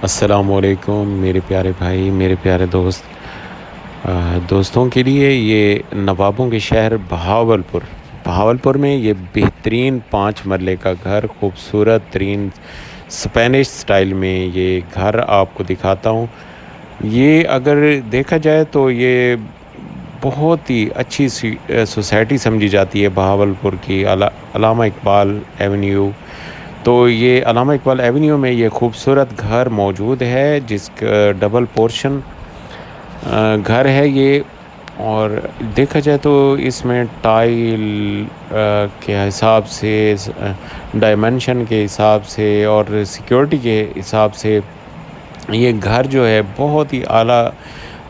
السلام علیکم میرے پیارے بھائی، میرے پیارے دوستوں کے لیے یہ نوابوں کے شہر بہاولپور میں یہ بہترین 5 مرلے کا گھر، خوبصورت ترین اسپینش سٹائل میں یہ گھر آپ کو دکھاتا ہوں۔ یہ اگر دیکھا جائے تو یہ بہت ہی اچھی سوسائٹی سمجھی جاتی ہے بہاولپور کی، علامہ اقبال ایونیو۔ تو یہ علامہ اقبال ایونیو میں یہ خوبصورت گھر موجود ہے، جس کا ڈبل پورشن گھر ہے یہ۔ اور دیکھا جائے تو اس میں ٹائل کے حساب سے، ڈائمنشن کے حساب سے اور سیکیورٹی کے حساب سے یہ گھر جو ہے بہت ہی اعلیٰ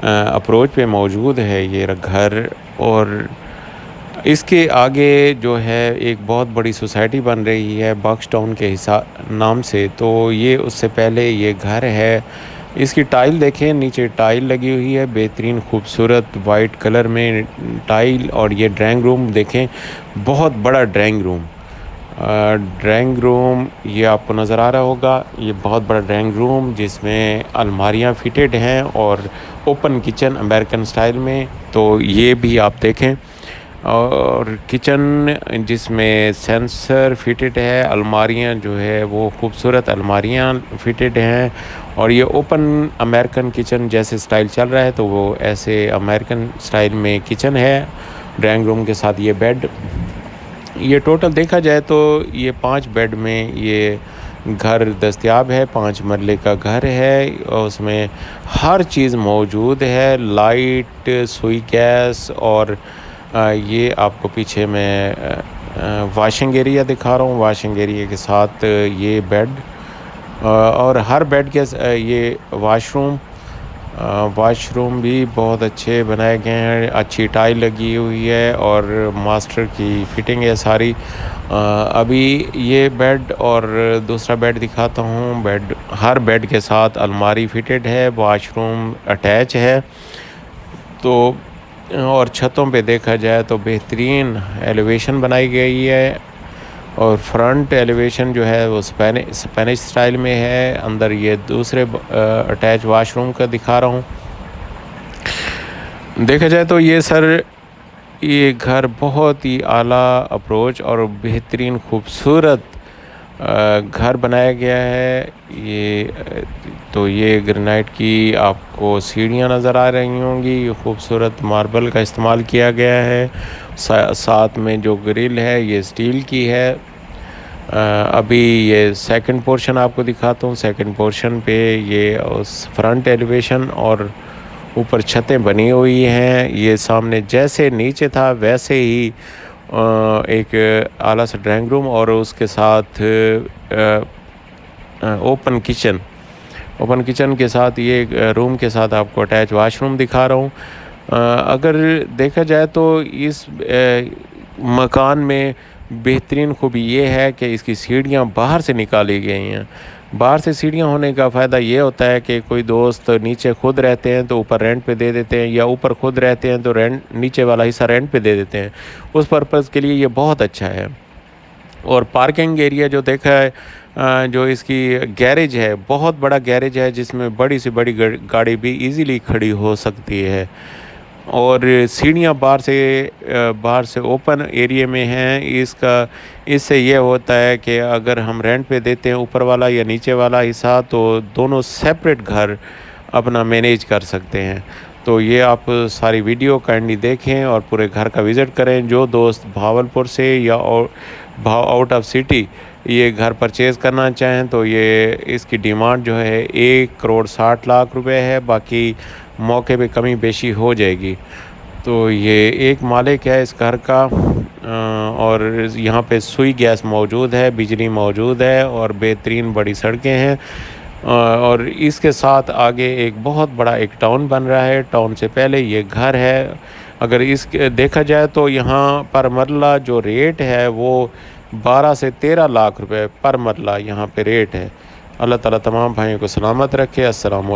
اپروچ پہ موجود ہے یہ گھر۔ اور اس کے آگے جو ہے ایک بہت بڑی سوسائٹی بن رہی ہے باکس ٹاؤن کے نام سے، تو یہ اس سے پہلے یہ گھر ہے۔ اس کی ٹائل دیکھیں، نیچے ٹائل لگی ہوئی ہے بہترین خوبصورت وائٹ کلر میں ٹائل۔ اور یہ ڈرائنگ روم دیکھیں، بہت بڑا ڈرائنگ روم یہ آپ کو نظر آ رہا ہوگا۔ یہ بہت بڑا ڈرائنگ روم جس میں الماریاں فٹڈ ہیں اور اوپن کچن امریکن سٹائل میں، تو یہ بھی آپ دیکھیں۔ اور کچن جس میں سینسر فٹڈ ہے، الماریاں جو ہے وہ خوبصورت الماریاں فٹڈ ہیں۔ اور یہ اوپن امریکن کچن جیسے سٹائل چل رہا ہے تو وہ ایسے امریکن سٹائل میں کچن ہے، ڈرائنگ روم کے ساتھ یہ بیڈ۔ یہ ٹوٹل دیکھا جائے تو یہ 5 بیڈ میں یہ گھر دستیاب ہے، 5 مرلے کا گھر ہے۔ اس میں ہر چیز موجود ہے، لائٹ، سوئی گیس، اور یہ آپ کو پیچھے میں واشنگ ایریا دکھا رہا ہوں، واشنگ ایریا کے ساتھ یہ بیڈ، اور ہر بیڈ کے یہ واش روم بھی بہت اچھے بنائے گئے ہیں، اچھی ٹائل لگی ہوئی ہے اور ماسٹر کی فٹنگ ہے ساری۔ ابھی یہ بیڈ اور دوسرا بیڈ دکھاتا ہوں۔ ہر بیڈ کے ساتھ الماری فٹڈ ہے، واش روم اٹیچ ہے۔ تو اور چھتوں پہ دیکھا جائے تو بہترین ایلیویشن بنائی گئی ہے، اور فرنٹ ایلیویشن جو ہے وہ اسپینش سٹائل میں ہے۔ اندر یہ دوسرے اٹیچ واش روم کا دکھا رہا ہوں۔ دیکھا جائے تو یہ گھر بہت ہی اعلیٰ اپروچ اور بہترین خوبصورت گھر بنایا گیا ہے۔ یہ گرینائٹ کی آپ کو سیڑھیاں نظر آ رہی ہوں گی، یہ خوبصورت ماربل کا استعمال کیا گیا ہے۔ ساتھ میں جو گرل ہے یہ اسٹیل کی ہے۔ ابھی یہ سیکنڈ پورشن آپ کو دکھاتا ہوں۔ سیکنڈ پورشن پہ یہ فرنٹ ایلیویشن اور اوپر چھتیں بنی ہوئی ہیں۔ یہ سامنے جیسے نیچے تھا ویسے ہی ایک اعلیٰ سا ڈرائنگ روم، اور اس کے ساتھ اوپن کچن کے ساتھ یہ روم کے ساتھ آپ کو اٹیچ واش روم دکھا رہا ہوں۔ اگر دیکھا جائے تو اس مکان میں بہترین خوبی یہ ہے کہ اس کی سیڑھیاں باہر سے نکالی گئی ہیں۔ باہر سے سیڑھیاں ہونے کا فائدہ یہ ہوتا ہے کہ کوئی دوست نیچے خود رہتے ہیں تو اوپر رینٹ پہ دے دیتے ہیں، یا اوپر خود رہتے ہیں تو نیچے والا حصہ رینٹ پہ دے دیتے ہیں۔ اس پرپز کے لیے یہ بہت اچھا ہے۔ اور پارکنگ ایریا جو دیکھا ہے، جو اس کی گیریج ہے، بہت بڑا گیریج ہے جس میں بڑی سے بڑی گاڑی بھی ایزیلی کھڑی ہو سکتی ہے۔ اور سیڑھیاں باہر سے اوپن ایریا میں ہیں۔ اس سے یہ ہوتا ہے کہ اگر ہم رینٹ پہ دیتے ہیں اوپر والا یا نیچے والا حصہ، تو دونوں سیپریٹ گھر اپنا مینیج کر سکتے ہیں۔ تو یہ آپ ساری ویڈیو کائنڈلی دیکھیں اور پورے گھر کا وزٹ کریں۔ جو دوست بہاولپور سے یا آؤٹ آف سٹی یہ گھر پرچیز کرنا چاہیں تو اس کی ڈیمانڈ جو ہے 1,60,00,000 روپے ہے، باقی موقع پہ کمی بیشی ہو جائے گی۔ تو یہ ایک مالک ہے اس گھر کا، اور یہاں پہ سوئی گیس موجود ہے، بجلی موجود ہے، اور بہترین بڑی سڑکیں ہیں۔ اور اس کے ساتھ آگے ایک بہت بڑا ایک ٹاؤن بن رہا ہے۔ ٹاؤن سے پہلے یہ گھر ہے۔ اگر دیکھا جائے تو یہاں پر مرلہ جو ریٹ ہے وہ 12 سے 13 لاکھ روپے پر مرلہ یہاں پہ ریٹ ہے۔ اللہ تعالیٰ تمام بھائیوں کو سلامت رکھے۔ السلام علیکم۔